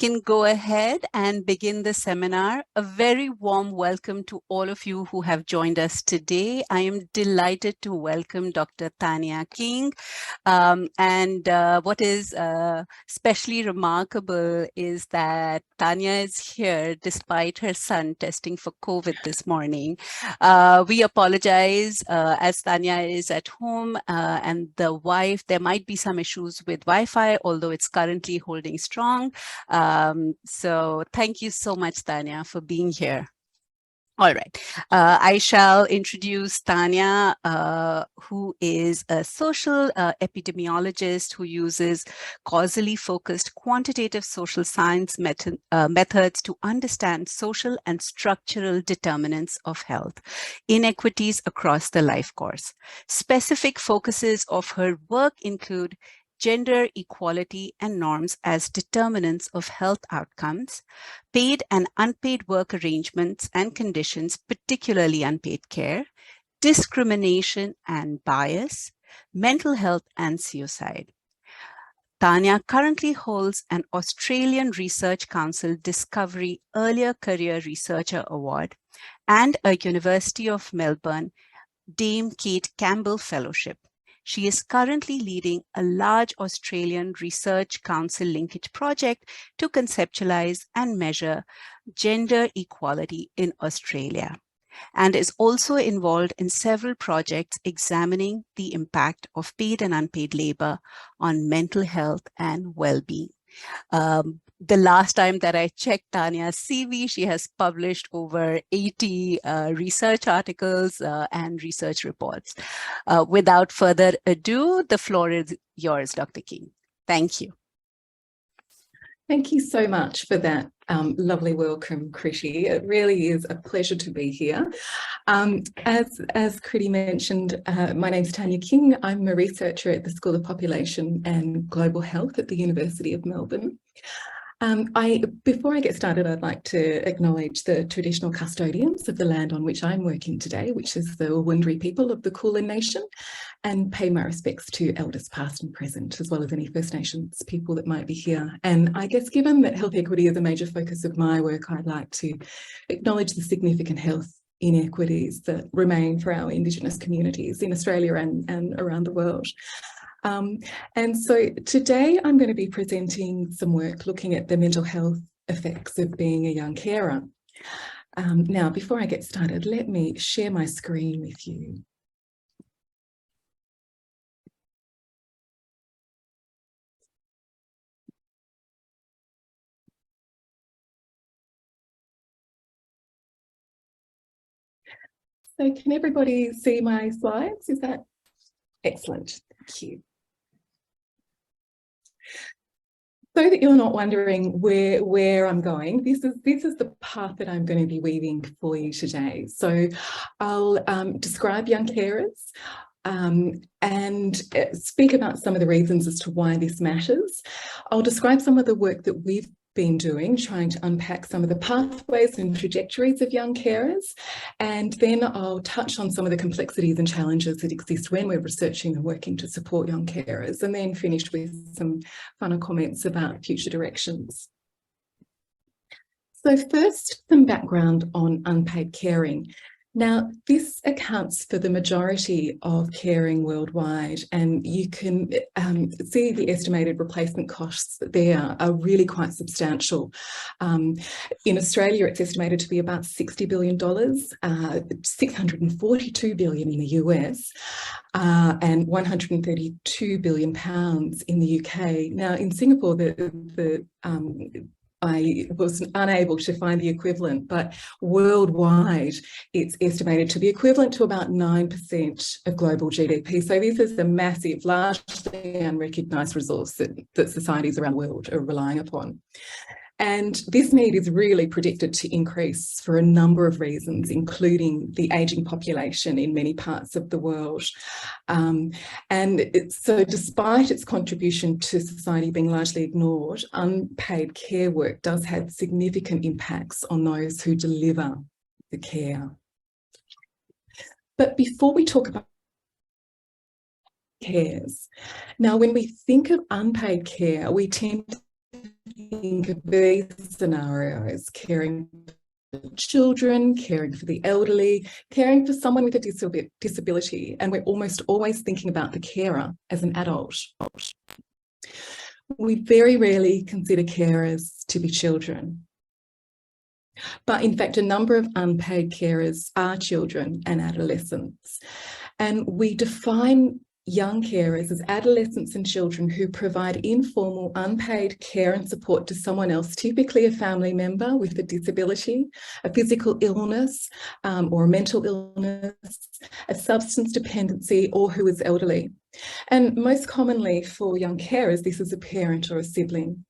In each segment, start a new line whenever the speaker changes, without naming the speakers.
can go ahead and begin the seminar. A very warm welcome to all of you who have joined us today. I am delighted to welcome Dr. Tania King. What is especially remarkable is that Tania is here despite her son testing for COVID this morning. We apologize as Tania is at home and the wife, there might be some issues with Wi-Fi, although it's currently holding strong. So thank you so much, Tania, for being here. All right, I shall introduce Tania, who is a social epidemiologist who uses causally focused quantitative social science methods to understand social and structural determinants of health inequities across the life course. Specific focuses of her work include gender equality and norms as determinants of health outcomes, paid and unpaid work arrangements and conditions, particularly unpaid care, discrimination and bias, mental health and suicide. Tania currently holds an Australian Research Council Discovery Earlier Career Researcher Award and a University of Melbourne Dame Kate Campbell Fellowship. She is currently leading a large Australian Research Council linkage project to conceptualize and measure gender equality in Australia, and is also involved in several projects examining the impact of paid and unpaid labor on mental health and well-being. The last time that I checked Tania's CV, she has published over 80 research articles and research reports. Without further ado, the floor is yours, Dr. King. Thank you.
Thank you so much for that lovely welcome, Kriti. It really is a pleasure to be here. As Kriti mentioned, my name's Tania King. I'm a researcher at the School of Population and Global Health at the University of Melbourne. Before I get started, I'd like to acknowledge the traditional custodians of the land on which I'm working today, which is the Wurundjeri people of the Kulin Nation, and pay my respects to elders past and present, as well as any First Nations people that might be here. And I guess given that health equity is a major focus of my work, I'd like to acknowledge the significant health inequities that remain for our Indigenous communities in Australia and around the world. And so today I'm going to be presenting some work looking at the mental health effects of being a young carer. Now, before I get started, let me share my screen with you. So can everybody see my slides? Is that excellent? Thank you. So that you're not wondering where I'm going, this is the path that I'm going to be weaving for you today. So I'll describe young carers and speak about some of the reasons as to why this matters. I'll describe some of the work that we've been doing, trying to unpack some of the pathways and trajectories of young carers, and then I'll touch on some of the complexities and challenges that exist when we're researching and working to support young carers, and then finish with some final comments about future directions. So first, some background on unpaid caring. Now, this accounts for the majority of caring worldwide, and you can see the estimated replacement costs there are really quite substantial. In Australia, it's estimated to be about $60 billion, $642 billion in the US, and £132 billion in the UK. Now, in Singapore, I was unable to find the equivalent, but worldwide, it's estimated to be equivalent to about 9% of global GDP. So this is a massive, largely unrecognised resource that societies around the world are relying upon. And this need is really predicted to increase for a number of reasons, including the ageing population in many parts of the world. So despite its contribution to society being largely ignored, unpaid care work does have significant impacts on those who deliver the care. But before we talk about cares, now when we think of unpaid care, we tend think of these scenarios: caring for children, caring for the elderly, caring for someone with a disability, and we're almost always thinking about the carer as an adult. We very rarely consider carers to be children. But in fact, a number of unpaid carers are children and adolescents. And we define young carers as adolescents and children who provide informal, unpaid care and support to someone else, typically a family member with a disability, a physical illness or a mental illness, a substance dependency, or who is elderly. And most commonly for young carers, this is a parent or a sibling.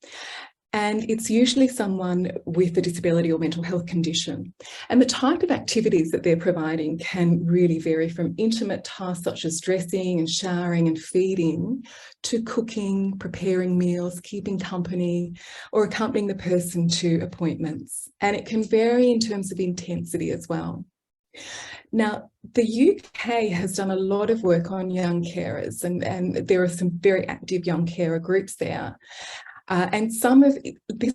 And it's usually someone with a disability or mental health condition. And the type of activities that they're providing can really vary from intimate tasks such as dressing and showering and feeding to cooking, preparing meals, keeping company, or accompanying the person to appointments. And it can vary in terms of intensity as well. Now, the UK has done a lot of work on young carers, and there are some very active young carer groups there. And some of this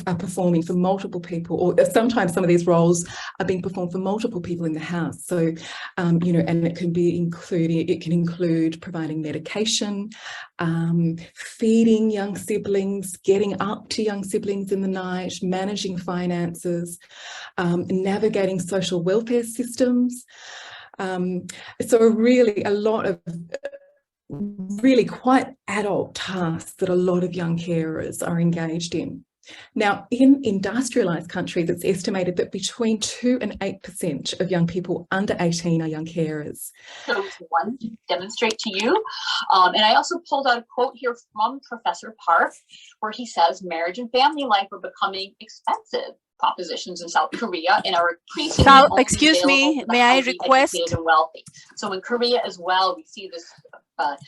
are performing for multiple people, or sometimes some of these roles are being performed for multiple people in the house. So, you know, and it can include providing medication, feeding young siblings, getting up to young siblings in the night, managing finances, navigating social welfare systems. So really a lot of really quite adult tasks that a lot of young carers are engaged in. Now, in industrialised countries, it's estimated that between 2 and 8% of young people under 18 are young carers.
So one to demonstrate to you. And I also pulled out a quote here from Professor Park, where he says, marriage and family life are becoming expensive propositions in South Korea and are increasingly only
excuse me, may I request?
And wealthy. So in Korea as well, we see this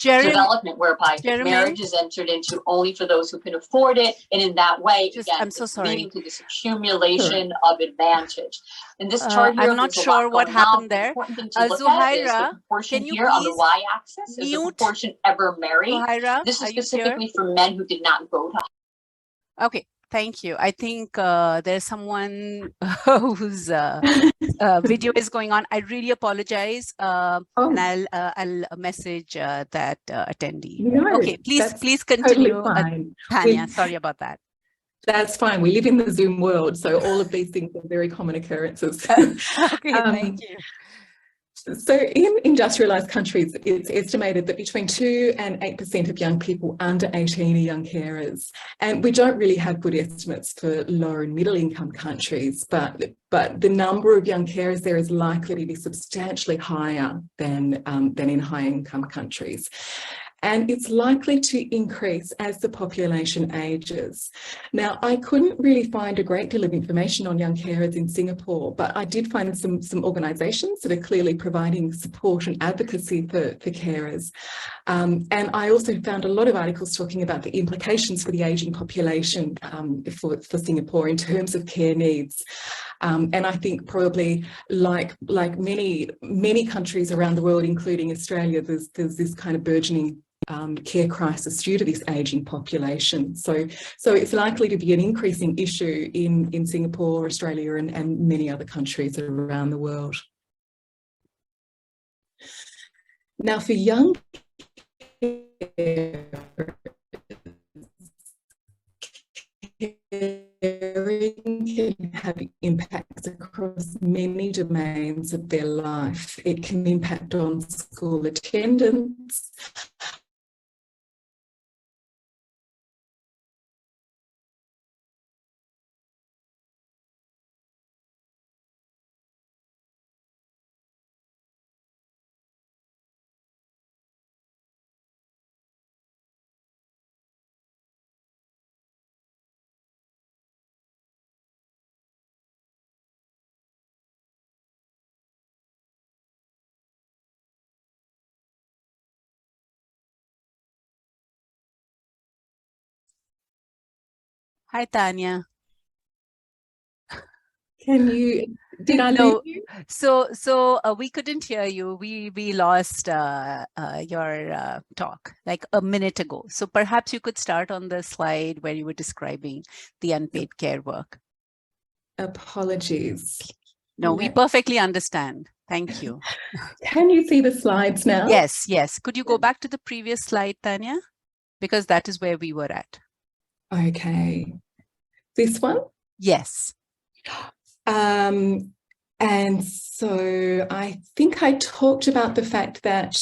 development whereby marriage is entered into only for those who can afford it, and in that way, again,
I'm so sorry,
leading to this accumulation of advantage. In this chart here,
I'm not sure what happened there.
The important thing to look at is the proportion here on the y-axis is the proportion ever married.
Zuhaira,
this is specifically for men who did not go to.
Okay. Thank you. I think there's someone whose video is going on. I really apologize, and I'll message that attendee.
No,
okay, please continue,
totally
Tania. Sorry about that.
That's fine. We live in the Zoom world, so all of these things are very common occurrences.
Okay, thank you.
So in industrialised countries, it's estimated that between 2 and 8% of young people under 18 are young carers. And we don't really have good estimates for lower and middle income countries, but the number of young carers there is likely to be substantially higher than in high income countries. And it's likely to increase as the population ages. Now, I couldn't really find a great deal of information on young carers in Singapore, but I did find some organisations that are clearly providing support and advocacy for carers. And I also found a lot of articles talking about the implications for the ageing population for Singapore in terms of care needs. And I think probably like many countries around the world, including Australia, there's this kind of burgeoning care crisis due to this ageing population. So it's likely to be an increasing issue in Singapore, Australia, and many other countries around the world. Now, for young caring can have impacts across many domains of their life. It can impact on school attendance,
Hi, Tania.
Can you Did I lose
No,
you?
so we couldn't hear you. We lost your talk like a minute ago. So perhaps you could start on the slide where you were describing the unpaid care work.
Apologies.
No, we perfectly understand. Thank you.
Can you see the slides now?
Yes, yes. Could you go back to the previous slide, Tania? Because that is where we were at.
Okay. This one?
Yes.
And so I think I talked about the fact that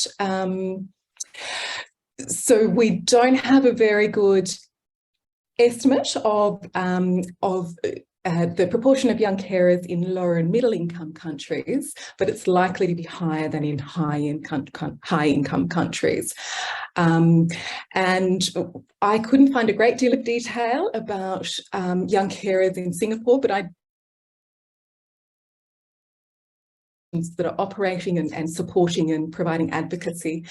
so we don't have a very good estimate of the proportion of young carers in lower and middle income countries, but it's likely to be higher than in high income countries. And I couldn't find a great deal of detail about young carers in Singapore, but I that are operating and supporting and providing advocacy.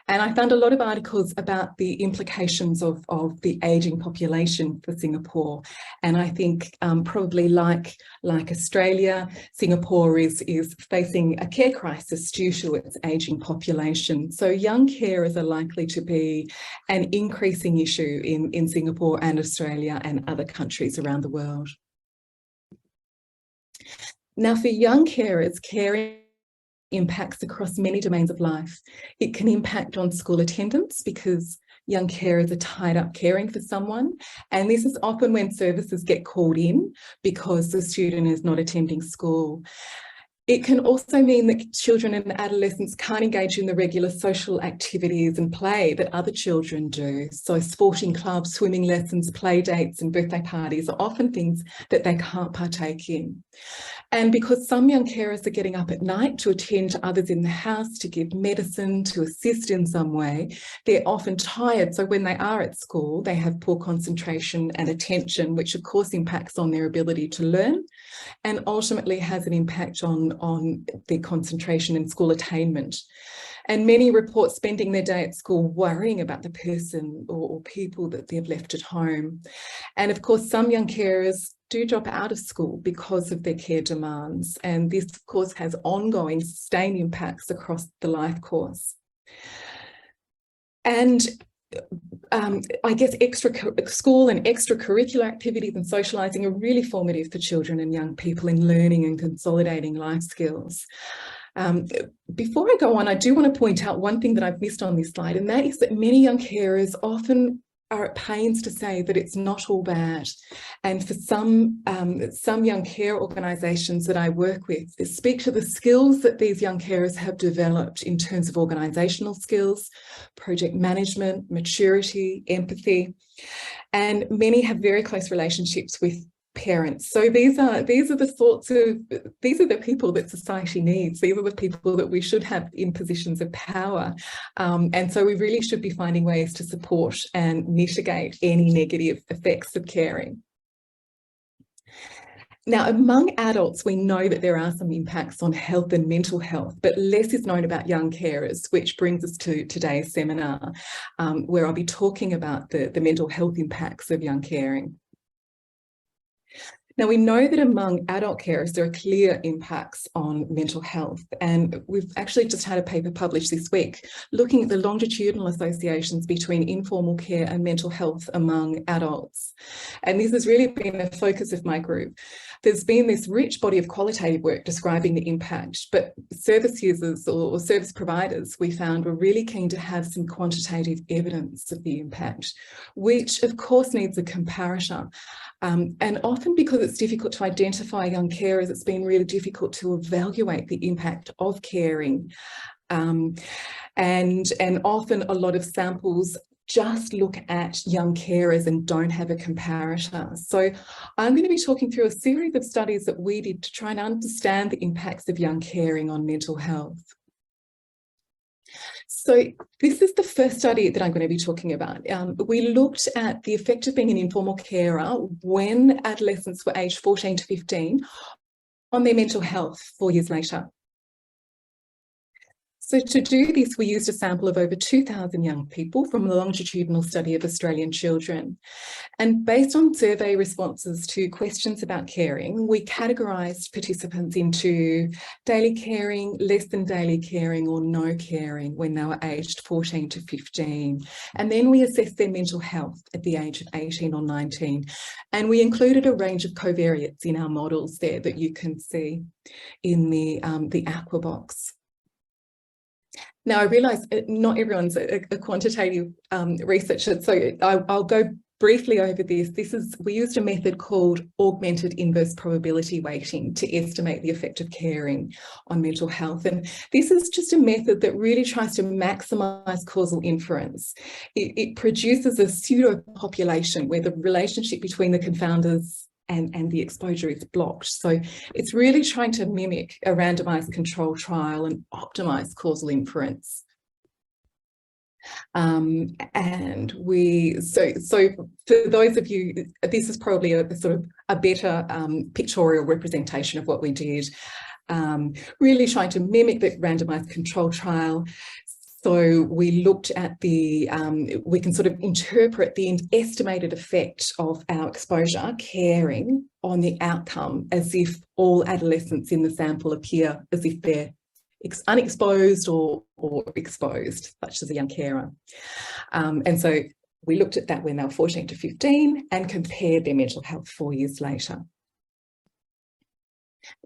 And I found a lot of articles about the implications of the ageing population for Singapore. And I think probably like Australia, Singapore is facing a care crisis due to its ageing population. So young carers are likely to be an increasing issue in Singapore and Australia and other countries around the world. Now, for young carers, caring impacts across many domains of life. It can impact on school attendance because young carers are tied up caring for someone. And this is often when services get called in because the student is not attending school. It can also mean that children and adolescents can't engage in the regular social activities and play that other children do. So sporting clubs, swimming lessons, play dates and birthday parties are often things that they can't partake in. And because some young carers are getting up at night to attend to others in the house, to give medicine, to assist in some way, they're often tired. So when they are at school, they have poor concentration and attention, which of course impacts on their ability to learn and ultimately has an impact on their concentration and school attainment. And many report spending their day at school worrying about the person or people that they've left at home. And of course, some young carers do drop out of school because of their care demands. And this, of course, has ongoing sustained impacts across the life course. And I guess school and extracurricular activities and socialising are really formative for children and young people in learning and consolidating life skills. Before I go on, I do want to point out one thing that I've missed on this slide, and that is that many young carers often are at pains to say that it's not all bad. And for some young care organisations that I work with, they speak to the skills that these young carers have developed in terms of organisational skills, project management, maturity, empathy, and many have very close relationships with parents. So these are the people that society needs. These are the people that we should have in positions of power. And so we really should be finding ways to support and mitigate any negative effects of caring. Now, among adults, we know that there are some impacts on health and mental health, but less is known about young carers, which brings us to today's seminar, where I'll be talking about the mental health impacts of young caring. Now, we know that among adult carers, there are clear impacts on mental health. And we've actually just had a paper published this week looking at the longitudinal associations between informal care and mental health among adults. And this has really been a focus of my group. There's been this rich body of qualitative work describing the impact, but service users or service providers, we found, were really keen to have some quantitative evidence of the impact, which of course needs a comparator. And often because it's difficult to identify young carers, it's been really difficult to evaluate the impact of caring. And often a lot of samples just look at young carers and don't have a comparator. So I'm going to be talking through a series of studies that we did to try and understand the impacts of young caring on mental health. So this is the first study that I'm going to be talking about. We looked at the effect of being an informal carer when adolescents were aged 14 to 15 on their mental health 4 years later. So to do this, we used a sample of over 2,000 young people from a longitudinal study of Australian children. And based on survey responses to questions about caring, we categorised participants into daily caring, less than daily caring, or no caring when they were aged 14 to 15. And then we assessed their mental health at the age of 18 or 19. And we included a range of covariates in our models there that you can see in the aqua box. Now, I realise not everyone's a quantitative researcher, so I'll go briefly over this. We used a method called augmented inverse probability weighting to estimate the effect of caring on mental health. And this is just a method that really tries to maximise causal inference. It produces a pseudo population where the relationship between the confounders and the exposure is blocked. So it's really trying to mimic a randomised control trial and optimise causal inference. So for those of you, this is probably a sort of a better pictorial representation of what we did, really trying to mimic the randomised control trial. So we looked at we can sort of interpret the estimated effect of our exposure, caring, on the outcome as if all adolescents in the sample appear as if they're unexposed or exposed, such as a young carer. And so we looked at that when they were 14 to 15 and compared their mental health 4 years later.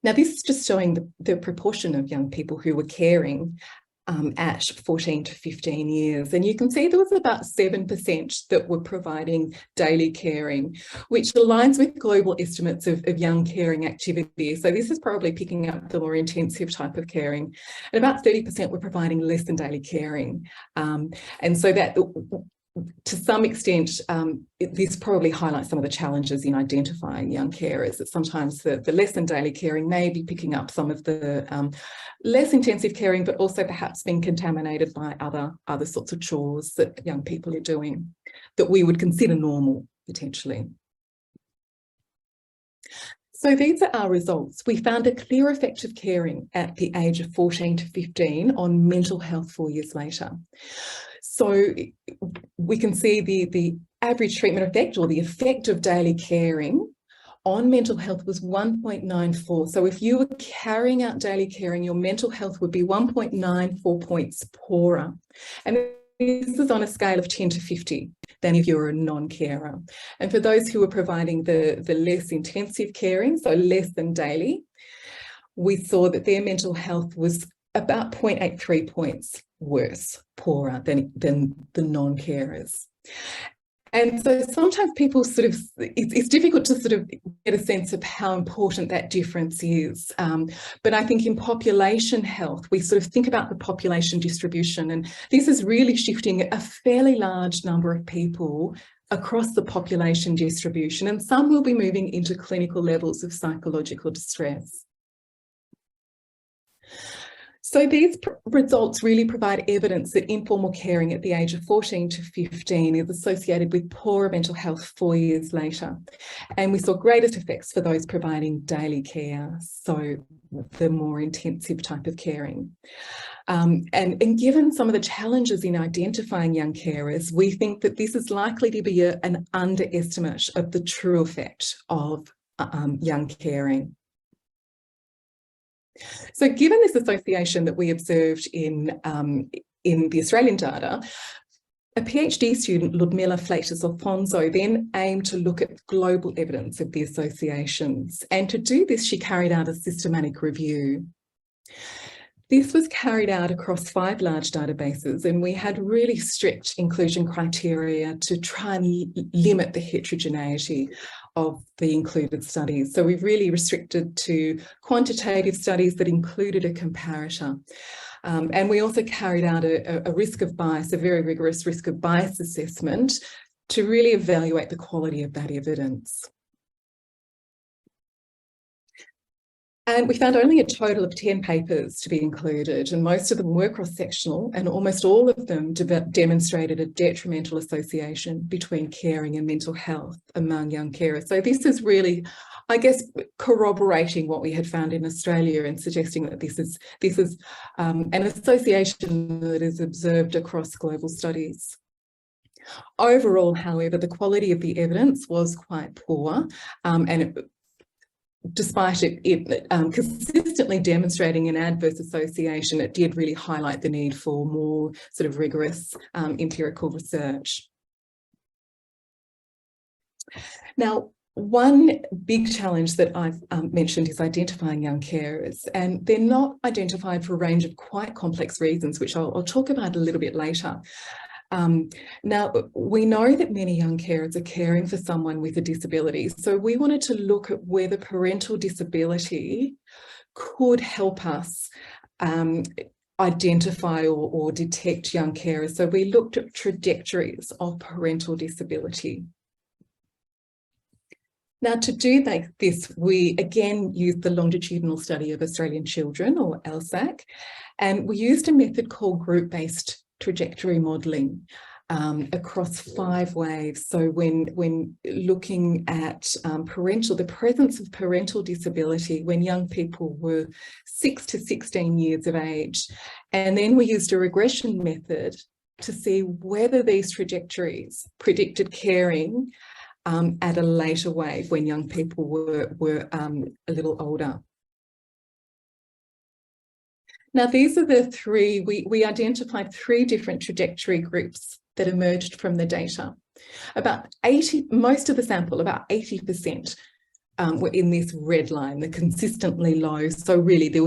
Now, this is just showing the proportion of young people who were caring at 14 to 15 years. And you can see there was about 7% that were providing daily caring, which aligns with global estimates of young caring activity. So this is probably picking up the more intensive type of caring. And about 30% were providing less than daily caring. And so that, to some extent, this probably highlights some of the challenges in identifying young carers, that sometimes the less than daily caring may be picking up some of the less intensive caring, but also perhaps being contaminated by other sorts of chores that young people are doing that we would consider normal, potentially. So these are our results. We found a clear effect of caring at the age of 14 to 15 on mental health 4 years later. So we can see the average treatment effect, or the effect of daily caring on mental health, was 1.94. So if you were carrying out daily caring, your mental health would be 1.94 points poorer. And this is on a scale of 10 to 50 than if you're a non-carer. And for those who are providing the less intensive caring, so less than daily, we saw that their mental health was about 0.83 points worse, poorer than the non-carers. And so sometimes people sort of, it's difficult to sort of get a sense of how important that difference is. But I think in population health, we sort of think about the population distribution, and this is really shifting a fairly large number of people across the population distribution, and some will be moving into clinical levels of psychological distress. So these results really provide evidence that informal caring at the age of 14 to 15 is associated with poorer mental health 4 years later. And we saw greatest effects for those providing daily care, so the more intensive type of caring. And given some of the challenges in identifying young carers, we think that this is likely to be an underestimate of the true effect of young caring. So given this association that we observed in the Australian data, a PhD student, Ludmila Fleitas-Alfonso, then aimed to look at global evidence of the associations. And to do this, she carried out a systematic review. This was carried out across 5 large databases, and we had really strict inclusion criteria to try and limit the heterogeneity of the included studies. So we've really restricted to quantitative studies that included a comparator. And we also carried out a risk of bias, a very rigorous risk of bias assessment, to really evaluate the quality of that evidence. And we found only a total of 10 papers to be included, and most of them were cross-sectional, and almost all of them demonstrated a detrimental association between caring and mental health among young carers. So this is really, I guess, corroborating what we had found in Australia and suggesting that this is an association that is observed across global studies. Overall, however, the quality of the evidence was quite poor, and despite it consistently demonstrating an adverse association, it did really highlight the need for more sort of rigorous empirical research. Now, one big challenge that I've mentioned is identifying young carers, and they're not identified for a range of quite complex reasons, which I'll talk about a little bit later. Now, we know that many young carers are caring for someone with a disability, so we wanted to look at whether parental disability could help us identify or detect young carers. So we looked at trajectories of parental disability. Now, to do this, we again used the longitudinal study of Australian children, or LSAC, and we used a method called group-based trajectory modelling across 5 waves. So when looking at the presence of parental disability when young people were 6 to 16 years of age, and then we used a regression method to see whether these trajectories predicted caring at a later wave when young people were a little older. Now, these are the 3, we identified 3 different trajectory groups that emerged from the data. Most of the sample, about 80%, were in this red line, the consistently low. So really, there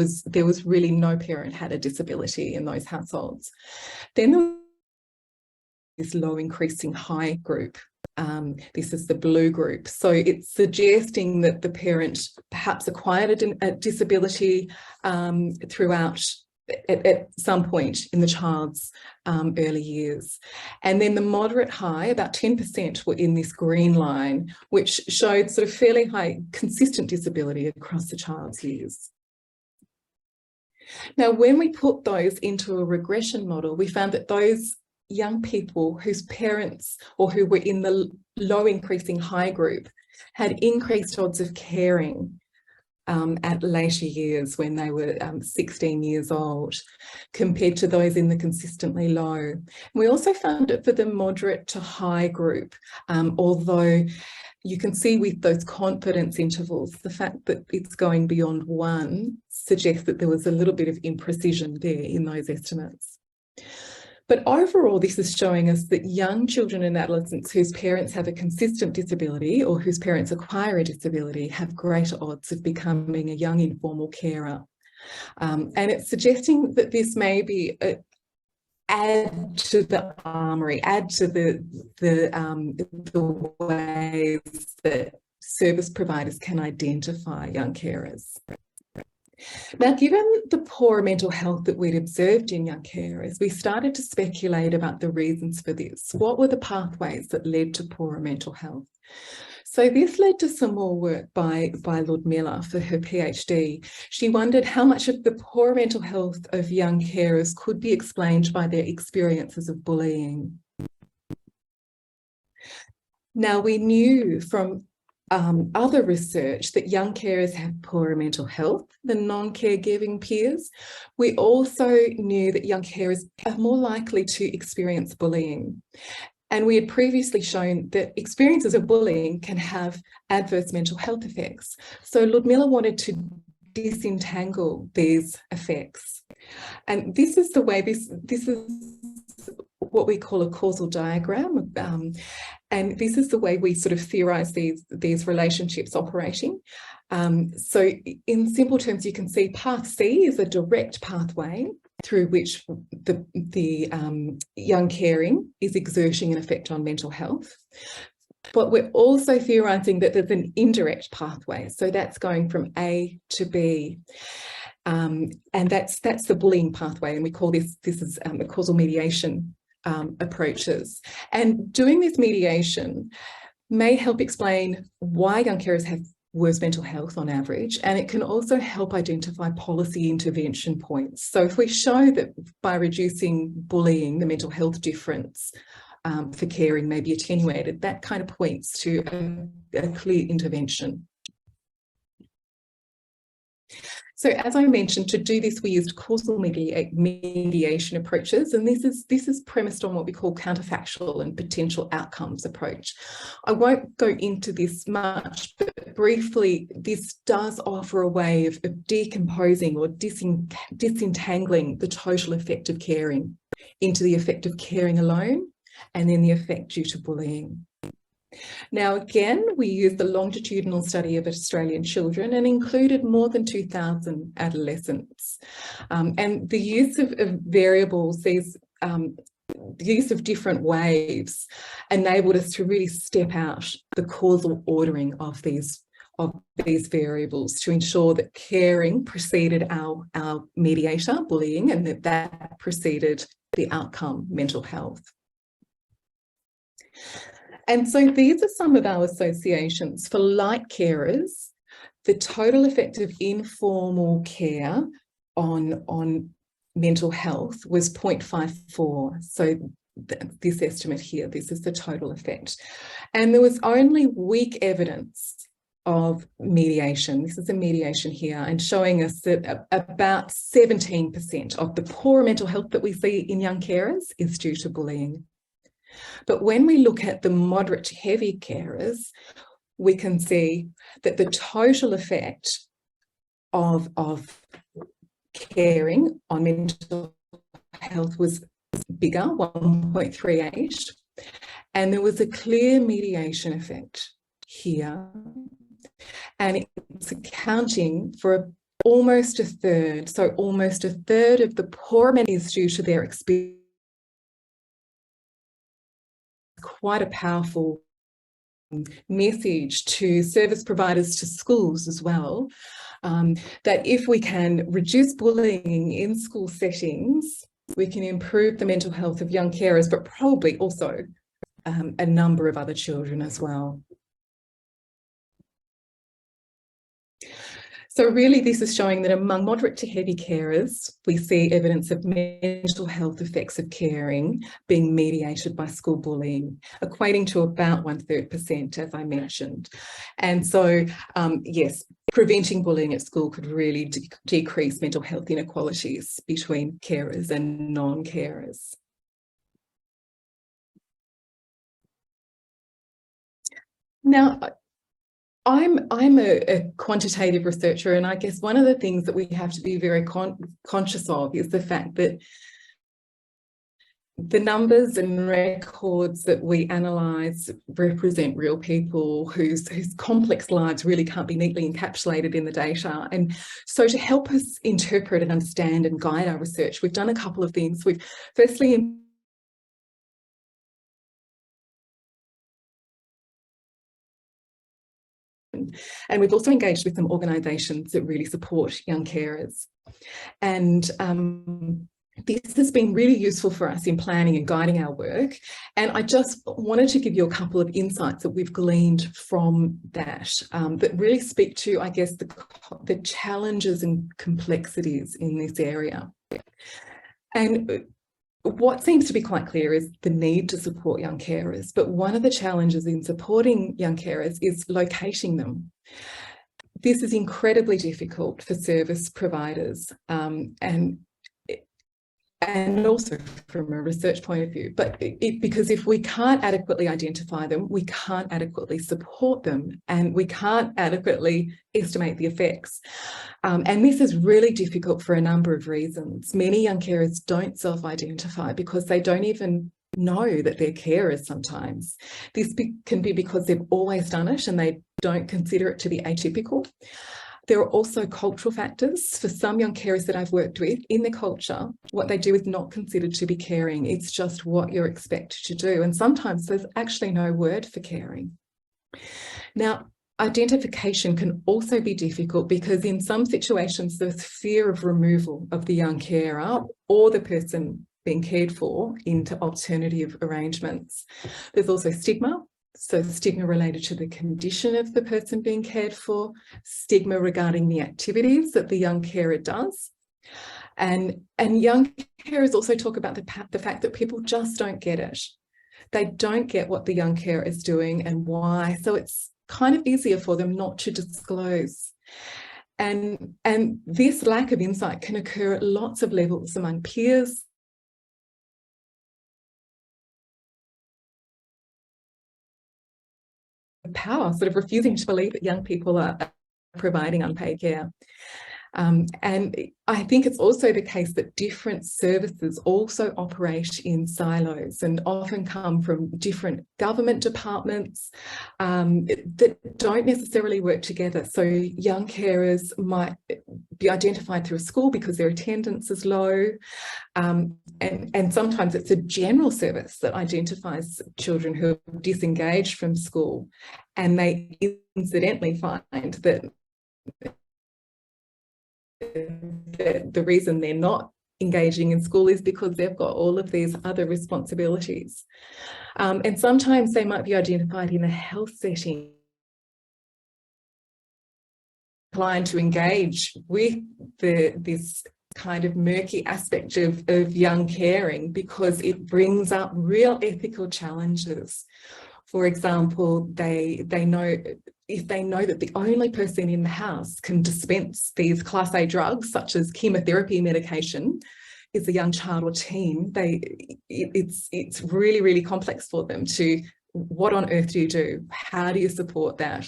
was really no parent had a disability in those households. Then there was this low increasing high group. This is the blue group. So it's suggesting that the parent perhaps acquired a disability throughout at some point in the child's early years. And then the moderate high, about 10%, were in this green line, which showed sort of fairly high consistent disability across the child's years. Now, when we put those into a regression model, we found that those young people whose parents or who were in the low increasing high group had increased odds of caring at later years when they were 16 years old compared to those in the consistently low. We also found it for the moderate to high group, although you can see with those confidence intervals, the fact that it's going beyond 1 suggests that there was a little bit of imprecision there in those estimates. But overall, this is showing us that young children and adolescents whose parents have a consistent disability or whose parents acquire a disability have greater odds of becoming a young informal carer. And it's suggesting that this may be add to the armoury, add to the ways that service providers can identify young carers. Now, given the poor mental health that we'd observed in young carers, we started to speculate about the reasons for this. What were the pathways that led to poorer mental health? So this led to some more work by Ludmilla for her PhD. She wondered how much of the poor mental health of young carers could be explained by their experiences of bullying. Now, we knew from other research that young carers have poorer mental health than non-caregiving peers. We also knew that young carers are more likely to experience bullying. And we had previously shown that experiences of bullying can have adverse mental health effects. So Ludmilla wanted to disentangle these effects. And this is the way, this is what we call a causal diagram. And this is the way we sort of theorise these relationships operating. So in simple terms, you can see path C is a direct pathway through which the young caring is exerting an effect on mental health. But we're also theorising that there's an indirect pathway. So that's going from A to B. And that's the bullying pathway. And we call this is a causal mediation approaches. And doing this mediation may help explain why young carers have worse mental health on average, and it can also help identify policy intervention points. So if we show that by reducing bullying, the mental health difference for caring may be attenuated, that kind of points to a clear intervention. So as I mentioned, to do this, we used causal mediation approaches, and this is premised on what we call counterfactual and potential outcomes approach. I won't go into this much, but briefly, this does offer a way of decomposing or disentangling the total effect of caring into the effect of caring alone and then the effect due to bullying. Now, again, we used the longitudinal study of Australian children and included more than 2,000 adolescents. And the use of variables, the use of different waves enabled us to really step out the causal ordering of these variables to ensure that caring preceded our mediator, bullying, and that preceded the outcome, mental health. And so these are some of our associations. For light carers, the total effect of informal care on mental health was 0.54. So this estimate here, this is the total effect. And there was only weak evidence of mediation. This is a mediation here, and showing us that about 17% of the poor mental health that we see in young carers is due to bullying. But when we look at the moderate to heavy carers, we can see that the total effect of caring on mental health was bigger, 1.38, and there was a clear mediation effect here, and it's accounting for almost a third. So almost a third of the poor men is due to their experience. Quite a powerful message to service providers, to schools as well, that if we can reduce bullying in school settings, we can improve the mental health of young carers, but probably also a number of other children as well. So really, this is showing that among moderate to heavy carers, we see evidence of mental health effects of caring being mediated by school bullying, equating to about 1/3%, as I mentioned. And so, yes, preventing bullying at school could really decrease mental health inequalities between carers and non-carers. Now, I'm a quantitative researcher, and I guess one of the things that we have to be very conscious of is the fact that the numbers and records that we analyse represent real people whose complex lives really can't be neatly encapsulated in the data. And so to help us interpret and understand and guide our research, we've done a couple of things. We've firstly and we've also engaged with some organisations that really support young carers. And this has been really useful for us in planning and guiding our work. And I just wanted to give you a couple of insights that we've gleaned from that, that really speak to, I guess, the challenges and complexities in this area. And what seems to be quite clear is the need to support young carers, but one of the challenges in supporting young carers is locating them. This is incredibly difficult for service providers and also from a research point of view, but because if we can't adequately identify them, we can't adequately support them, and we can't adequately estimate the effects. And this is really difficult for a number of reasons. Many young carers don't self-identify because they don't even know that they're carers sometimes. This can be because they've always done it and they don't consider it to be atypical. There are also cultural factors. For some young carers that I've worked with, in their culture, what they do is not considered to be caring. It's just what you're expected to do. And sometimes there's actually no word for caring. Now, identification can also be difficult because in some situations there's fear of removal of the young carer or the person being cared for into alternative arrangements. There's also stigma So stigma related to the condition of the person being cared for, stigma regarding the activities that the young carer does. And young carers also talk about the fact that people just don't get it. They don't get what the young carer is doing and why. So it's kind of easier for them not to disclose. And this lack of insight can occur at lots of levels among peers, power, sort of refusing to believe that young people are providing unpaid care. And I think it's also the case that different services also operate in silos and often come from different government departments that don't necessarily work together. So young carers might be identified through a school because their attendance is low. And sometimes it's a general service that identifies children who are disengaged from school, and they incidentally find that the reason they're not engaging in school is because they've got all of these other responsibilities. And sometimes they might be identified in a health setting, inclined to engage with this kind of murky aspect of young caring because it brings up real ethical challenges. For example, if they know that the only person in the house can dispense these Class A drugs, such as chemotherapy medication, is a young child or teen, it's really, really complex for them to, what on earth do you do? How do you support that?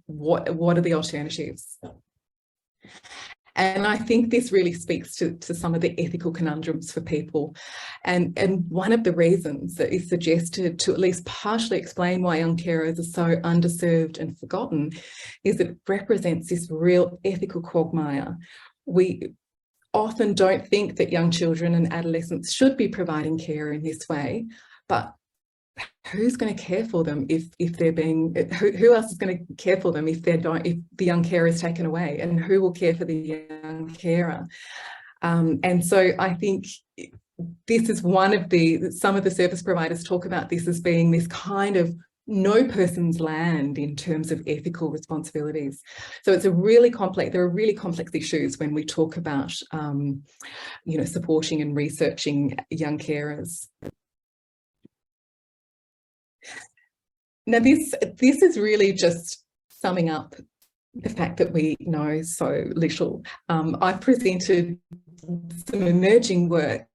What are the alternatives? And I think this really speaks to some of the ethical conundrums for people. And one of the reasons that is suggested to at least partially explain why young carers are so underserved and forgotten is it represents this real ethical quagmire. We often don't think that young children and adolescents should be providing care in this way, but who's going to care for them if they're being, who else is going to care for them if the young carer is taken away, and who will care for the young carer? And so I think this is some of the service providers talk about this as being this kind of no person's land in terms of ethical responsibilities. So it's there are really complex issues when we talk about, supporting and researching young carers. Now, this is really just summing up the fact that we know so little. I've presented some emerging work,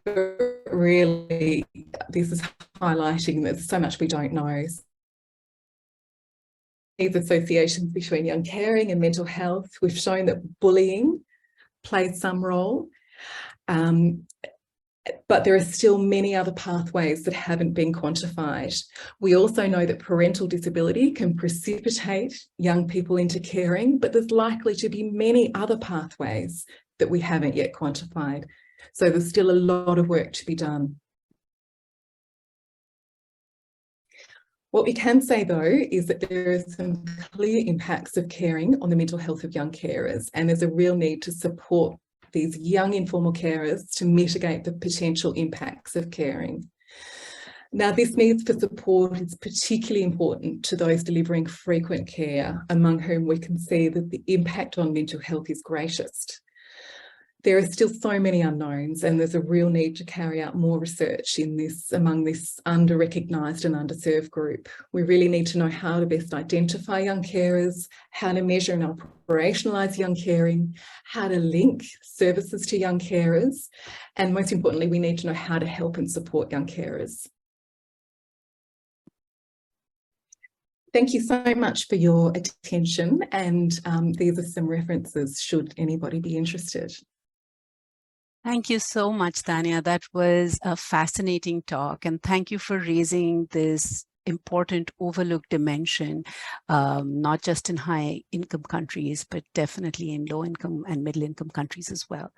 but really this is highlighting that there's so much we don't know. These associations between young caring and mental health, we've shown that bullying plays some role. But there are still many other pathways that haven't been quantified. We also know that parental disability can precipitate young people into caring, but there's likely to be many other pathways that we haven't yet quantified. So there's still a lot of work to be done. What we can say, though, is that there are some clear impacts of caring on the mental health of young carers, and there's a real need to support these young informal carers to mitigate the potential impacts of caring. Now, this need for support is particularly important to those delivering frequent care, among whom we can see that the impact on mental health is greatest. There are still so many unknowns, and there's a real need to carry out more research among this under-recognised and underserved group. We really need to know how to best identify young carers, how to measure and operationalise young caring, how to link services to young carers, and most importantly, we need to know how to help and support young carers. Thank you so much for your attention, and these are some references should anybody be interested.
Thank you so much, Tania. That was a fascinating talk, and thank you for raising this important overlooked dimension, not just in high-income countries, but definitely in low-income and middle-income countries as well.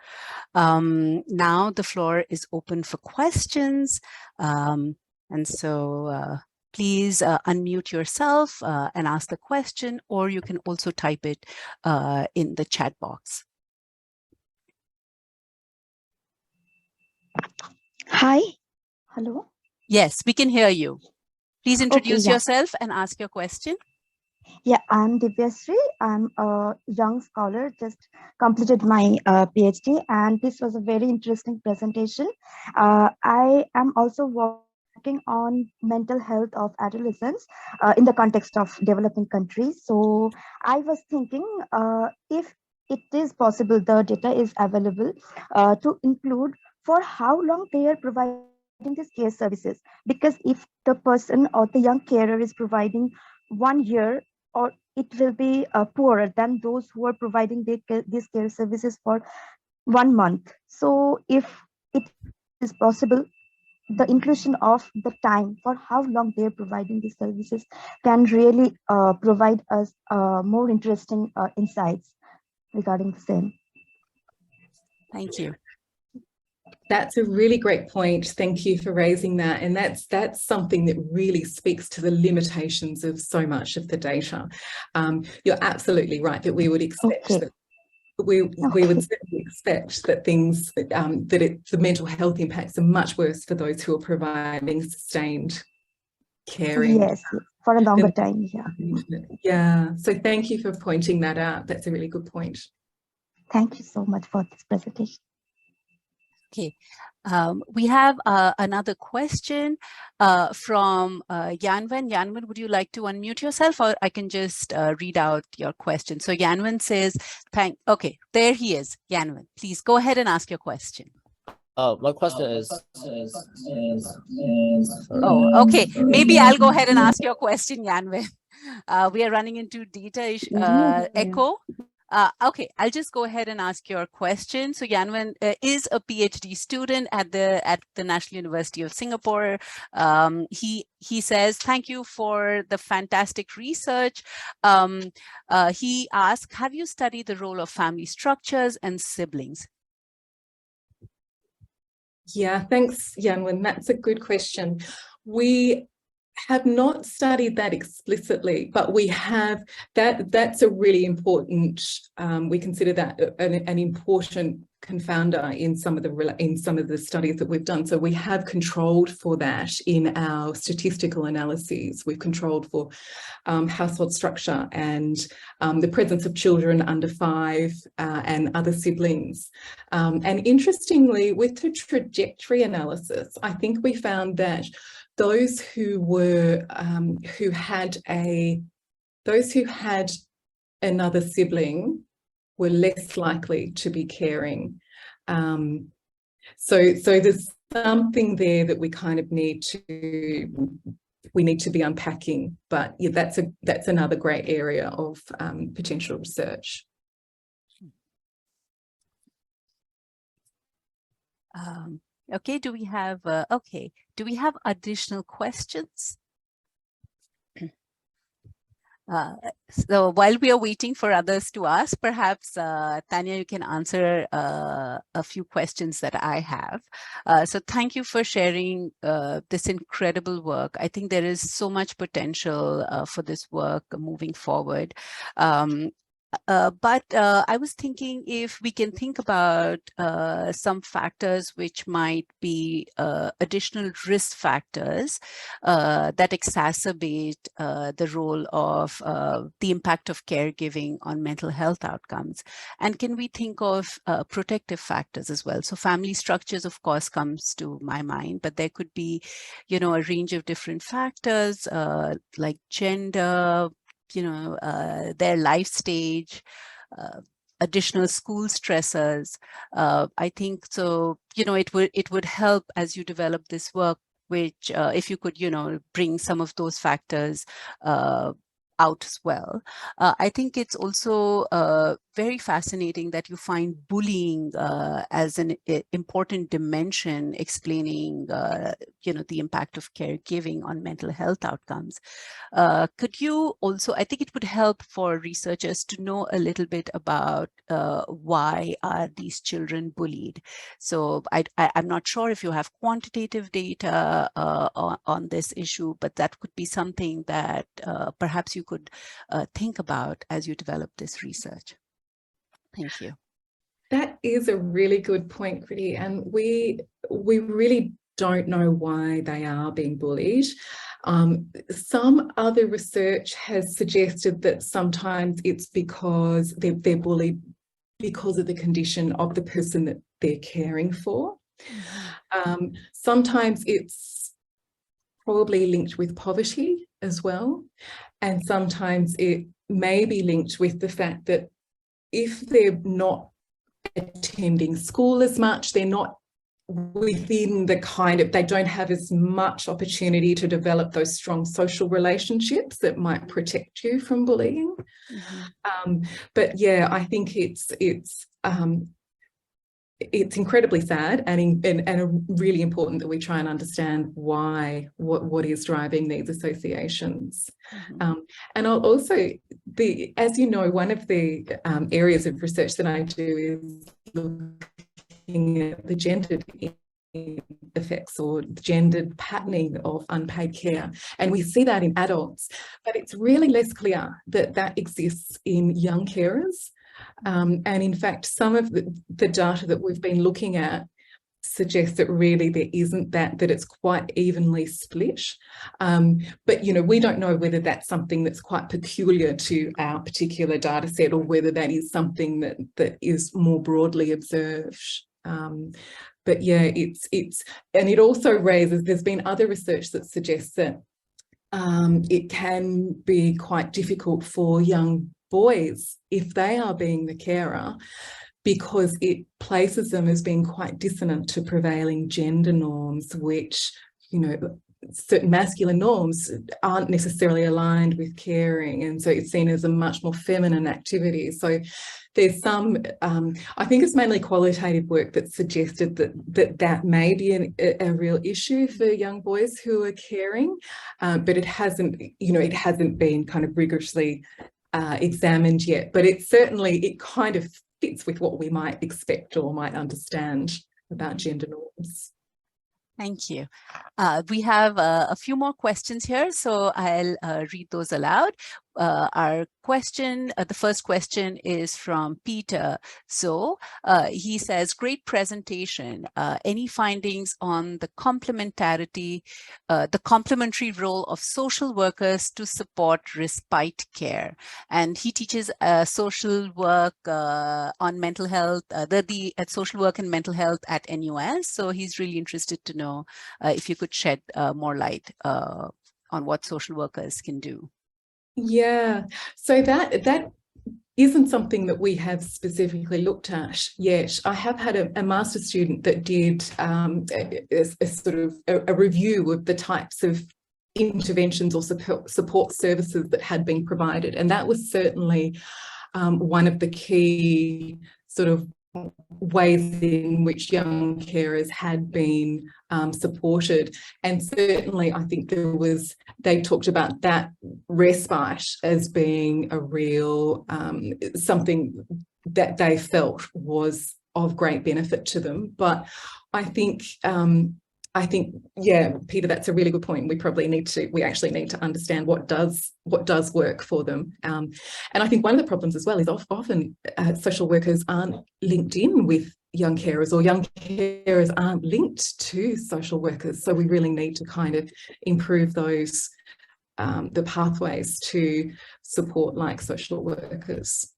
Now the floor is open for questions, and so please unmute yourself and ask the question, or you can also type it in the chat box.
Hi. Hello.
Yes, we can hear you. Please introduce
Okay, yeah.
yourself and ask your question.
Yeah, I'm Divyasri. I'm a young scholar, just completed my PhD, and this was a very interesting presentation. I am also working on mental health of adolescents in the context of developing countries. So I was thinking if it is possible, the data is available to include for how long they are providing these care services. Because if the person or the young carer is providing 1 year, or it will be poorer than those who are providing these care services for 1 month. So if it is possible, the inclusion of the time for how long they are providing these services can really provide us more interesting insights regarding the same.
Thank you.
That's a really great point. Thank you for raising that. And that's something that really speaks to the limitations of so much of the data. You're absolutely right that we would expect that we would certainly expect that things the mental health impacts are much worse for those who are providing sustained caring.
Yes, for a longer time.
Yeah. So thank you for pointing that out. That's a really good point.
Thank you so much for this presentation.
Okay, we have another question from Yanwen. Yanwen, would you like to unmute yourself, or I can just read out your question? So Yanwen says, okay, there he is. Yanwen, please go ahead and ask your question.
My question is.
Oh, okay. Maybe I'll go ahead and ask your question, Yanwen. We are running into data echo. Okay, I'll just go ahead and ask your question. So Yanwen is a PhD student at the National University of Singapore. He says, thank you for the fantastic research. He asks, have you studied the role of family structures and siblings?
Yeah, thanks, Yanwen. That's a good question. We have not studied that explicitly, but we have that's a really important, we consider that an important confounder in some of the studies that we've done. So we have controlled for that in our statistical analyses. We've controlled for household structure and the presence of children under 5 and other siblings. And interestingly, with the trajectory analysis, I think we found that those who had another sibling were less likely to be caring. So there's something there that we kind of need to be unpacking. But yeah, that's another great area of potential research.
Okay, do we have additional questions? So while we are waiting for others to ask, perhaps Tania, you can answer a few questions that I have. So thank you for sharing this incredible work. I think there is so much potential for this work moving forward. But I was thinking if we can think about some factors which might be additional risk factors that exacerbate the role of the impact of caregiving on mental health outcomes. And can we think of protective factors as well? So family structures, of course, comes to my mind, but there could be, a range of different factors like gender, their life stage, additional school stressors. I think so, it would help as you develop this work, which if you could, bring some of those factors out as well. I think it's also very fascinating that you find bullying as an important dimension explaining, the impact of caregiving on mental health outcomes. Could you also, I think it would help for researchers to know a little bit about why are these children bullied. So I'm not sure if you have quantitative data on this issue, but that could be something that perhaps you could think about as you develop this research. Thank you.
That is a really good point, Kriti, and we really don't know why they are being bullied. Some other research has suggested that sometimes it's because they're bullied because of the condition of the person that they're caring for. Sometimes it's probably linked with poverty as well. And sometimes it may be linked with the fact that if they're not attending school as much, they're not within the kind of, they don't have as much opportunity to develop those strong social relationships that might protect you from bullying. But yeah, I think it's incredibly sad and really important that we try and understand what is driving these associations. And I'll also, as you know, one of the areas of research that I do is looking at the gendered effects or gendered patterning of unpaid care. And we see that in adults, but it's really less clear that that exists in young carers. And in fact, some of the data that we've been looking at suggests that really there isn't that it's quite evenly split. But, you know, we don't know whether that's something that's quite peculiar to our particular data set or whether that is something that is more broadly observed. But yeah, and it also raises, there's been other research that suggests that it can be quite difficult for young boys if they are being the carer, because it places them as being quite dissonant to prevailing gender norms, which, you know, certain masculine norms aren't necessarily aligned with caring, and so it's seen as a much more feminine activity. So there's some, I think it's mainly qualitative work that suggested that may be a real issue for young boys who are caring, but it hasn't, you know, it hasn't been kind of rigorously examined yet, but it kind of fits with what we might expect or might understand about gender norms.
Thank you. We have a few more questions here, so I'll read those aloud. Our question, the first question is from Peter. So he says, great presentation. Any findings on the complementary role of social workers to support respite care? And he teaches social work on mental health, social work and mental health at NUS. So he's really interested to know if you could shed more light on what social workers can do.
Yeah, so that isn't something that we have specifically looked at yet. I have had a master's student that did a sort of a review of the types of interventions or support services that had been provided, and that was certainly one of the key sort of ways in which young carers had been supported. And certainly I think they talked about that respite as being a real something that they felt was of great benefit to them. But I think yeah, Peter, that's a really good point. We actually need to understand what does work for them. And I think one of the problems as well is often social workers aren't linked in with young carers, or young carers aren't linked to social workers. So we really need to kind of improve those, the pathways to support like social workers.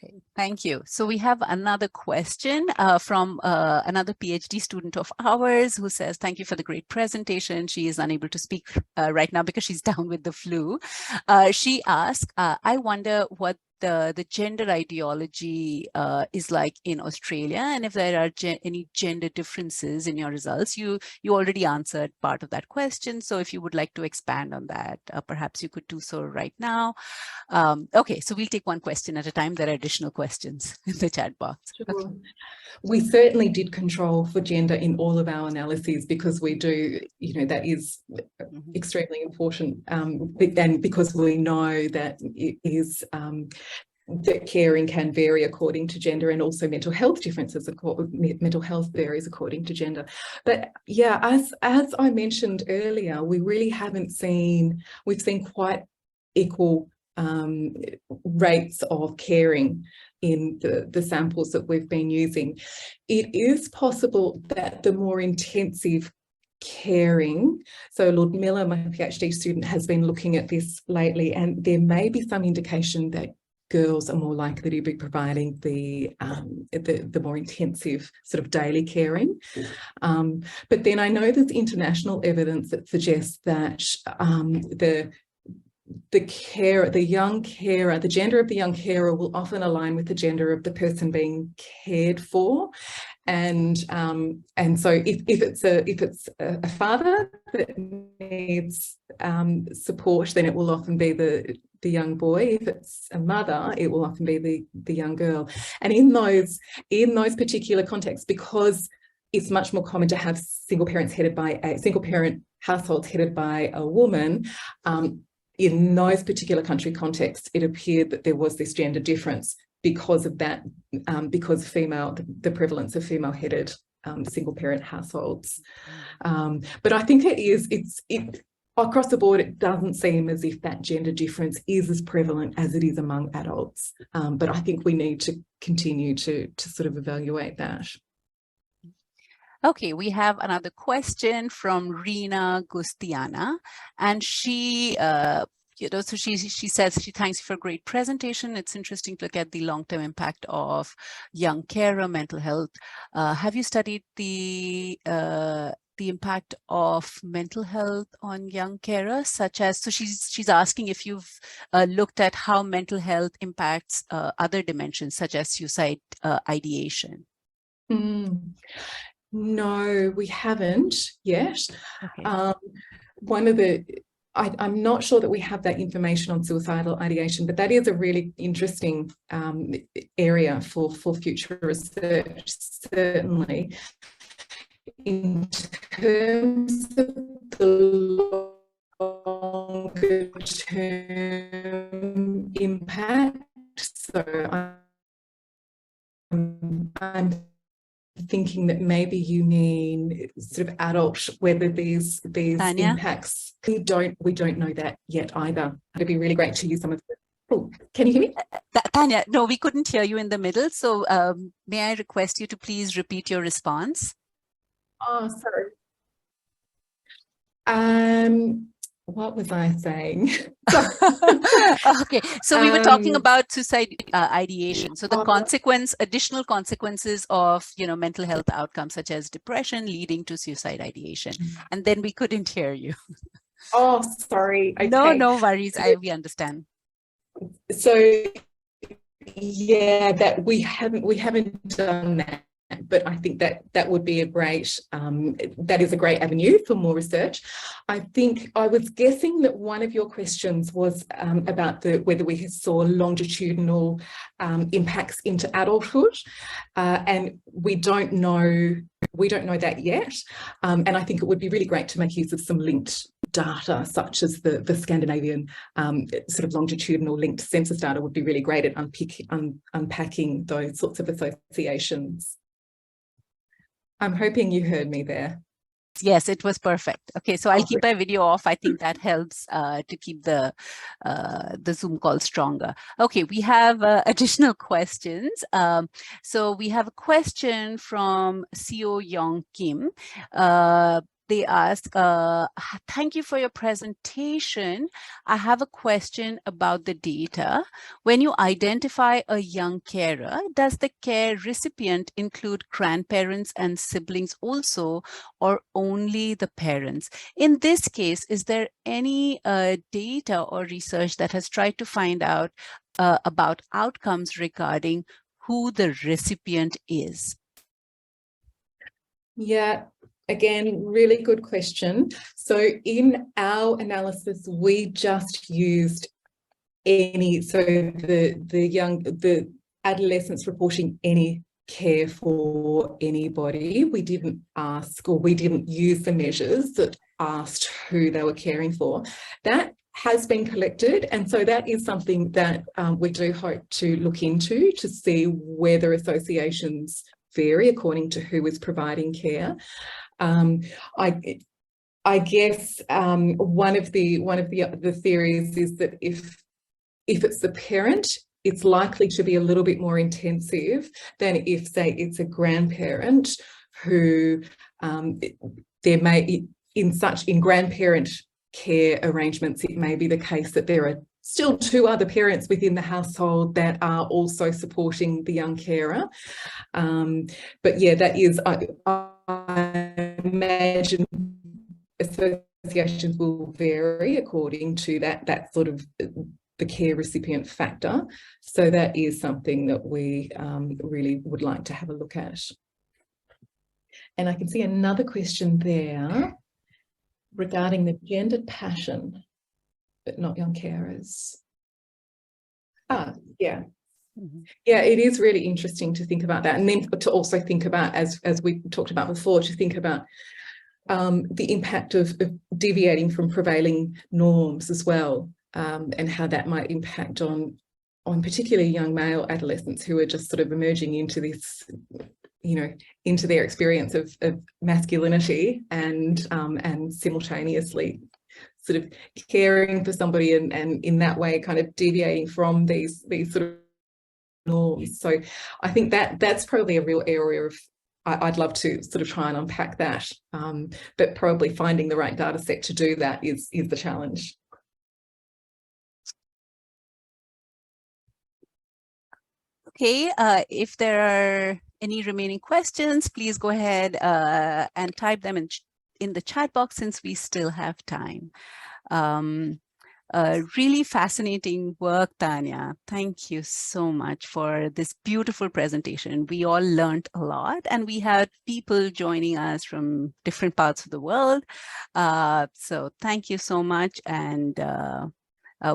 Great, thank you. So we have another question from another PhD student of ours who says, thank you for the great presentation. She is unable to speak right now because she's down with the flu. She asked, I wonder what the gender ideology is like in Australia, and if there are any gender differences in your results. You already answered part of that question, so if you would like to expand on that, perhaps you could do so right now. Okay, so we'll take one question at a time. There are additional questions in the chat box.
Sure.
Okay.
We certainly did control for gender in all of our analyses, because we do, you know, that is extremely important, and because we know that it is that caring can vary according to gender, and also mental health differences. Mental health varies according to gender. But yeah, as I mentioned earlier, we really haven't seen, we've seen quite equal rates of caring in the samples that we've been using. It is possible that the more intensive caring. So Lord Miller, my PhD student, has been looking at this lately, and there may be some indication that girls are more likely to be providing the more intensive sort of daily caring. But then I know there's international evidence that suggests that the gender of the young carer will often align with the gender of the person being cared for. And so if it's a father that needs support, then it will often be the young boy. If it's a mother, it will often be the young girl. And in those particular contexts, because it's much more common to have single parent households headed by a woman, in those particular country contexts, it appeared that there was this gender difference because of that, because the prevalence of female-headed single-parent households. But I think across the board, it doesn't seem as if that gender difference is as prevalent as it is among adults. But I think we need to continue to sort of evaluate that.
Okay, we have another question from Rina Gustiana, and she, so she says she thanks you for a great presentation. It's interesting to look at the long-term impact of young carer mental health. Have you studied the impact of mental health on young carers, such as, so she's asking if you've looked at how mental health impacts other dimensions, such as suicide ideation.
No, we haven't yet.
Okay.
I'm not sure that we have that information on suicidal ideation, but that is a really interesting area for future research, certainly. In terms of the longer term impact, so I'm thinking that maybe you mean sort of adult, whether these
Tania?
impacts, we don't know that yet either. It'd be really great to use some of the, oh, can you hear me?
Tania, no, we couldn't hear you in the middle. So may I request you to please repeat your response?
Oh, sorry. What was I saying?
Okay, so we were talking about suicide ideation. So the additional consequences of, mental health outcomes such as depression leading to suicide ideation. And then we couldn't hear you.
Oh, sorry. Okay.
No worries. We understand.
So yeah, that we haven't done that. But I think that would be that is a great avenue for more research. I think I was guessing that one of your questions was about whether we saw longitudinal impacts into adulthood, and we don't know that yet. And I think it would be really great to make use of some linked data, such as the Scandinavian sort of longitudinal linked census data would be really great at unpacking those sorts of associations. I'm hoping you heard me there.
Yes, it was perfect. Okay, so I'll keep my video off. I think that helps to keep the Zoom call stronger. Okay, we have additional questions. So we have a question from Seo Young Kim. They ask, thank you for your presentation. I have a question about the data. When you identify a young carer, does the care recipient include grandparents and siblings also, or only the parents? In this case, is there any data or research that has tried to find out about outcomes regarding who the recipient is?
Yeah. Again, really good question. So in our analysis, we just used the adolescents reporting any care for anybody. We didn't ask, or we didn't use the measures that asked who they were caring for. That has been collected, and so that is something that we do hope to look into to see whether associations vary according to who is providing care. I guess one of the theories is that if it's the parent, it's likely to be a little bit more intensive than if, say, it's a grandparent who there may, in grandparent care arrangements, it may be the case that there are still 2 other parents within the household that are also supporting the young carer. But yeah, that is, I imagine associations will vary according to that sort of the care recipient factor. So that is something that we really would like to have a look at. And I can see another question there regarding the gendered passion, but not young carers. Yeah. Yeah, it is really interesting to think about that. And then to also think about, as we talked about before, to think about the impact of deviating from prevailing norms as well, and how that might impact on particularly young male adolescents who are just sort of emerging into this, you know, into their experience of masculinity, and simultaneously sort of caring for somebody and in that way kind of deviating from these sort of norms. So I think that's probably a real area of, I'd love to sort of try and unpack that, but probably finding the right data set to do that is the challenge.
Okay, if there are any remaining questions, please go ahead and type them in the chat box since we still have time. Really fascinating work, Tania. Thank you so much for this beautiful presentation. We all learned a lot, and we had people joining us from different parts of the world. So thank you so much, and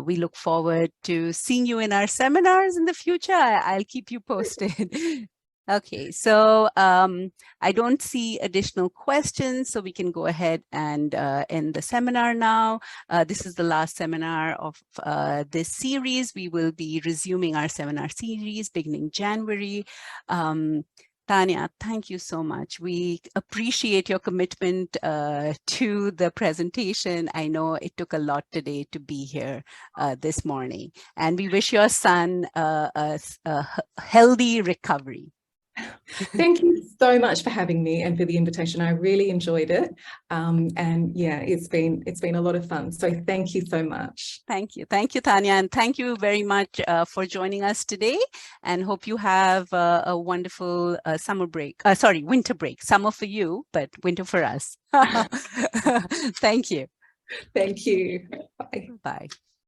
we look forward to seeing you in our seminars in the future. I'll keep you posted. Okay, so I don't see additional questions, so we can go ahead and end the seminar now. This is the last seminar of this series. We will be resuming our seminar series beginning January. Tania, thank you so much. We appreciate your commitment to the presentation. I know it took a lot today to be here this morning, and we wish your son a healthy recovery.
Thank you so much for having me and for the invitation. I really enjoyed it. And yeah, it's been a lot of fun. So thank you so much.
Thank you. Thank you, Tania. And thank you very much for joining us today, and hope you have a wonderful summer break. Sorry, winter break. Summer for you, but winter for us. Thank you.
Thank you. Bye.
Bye.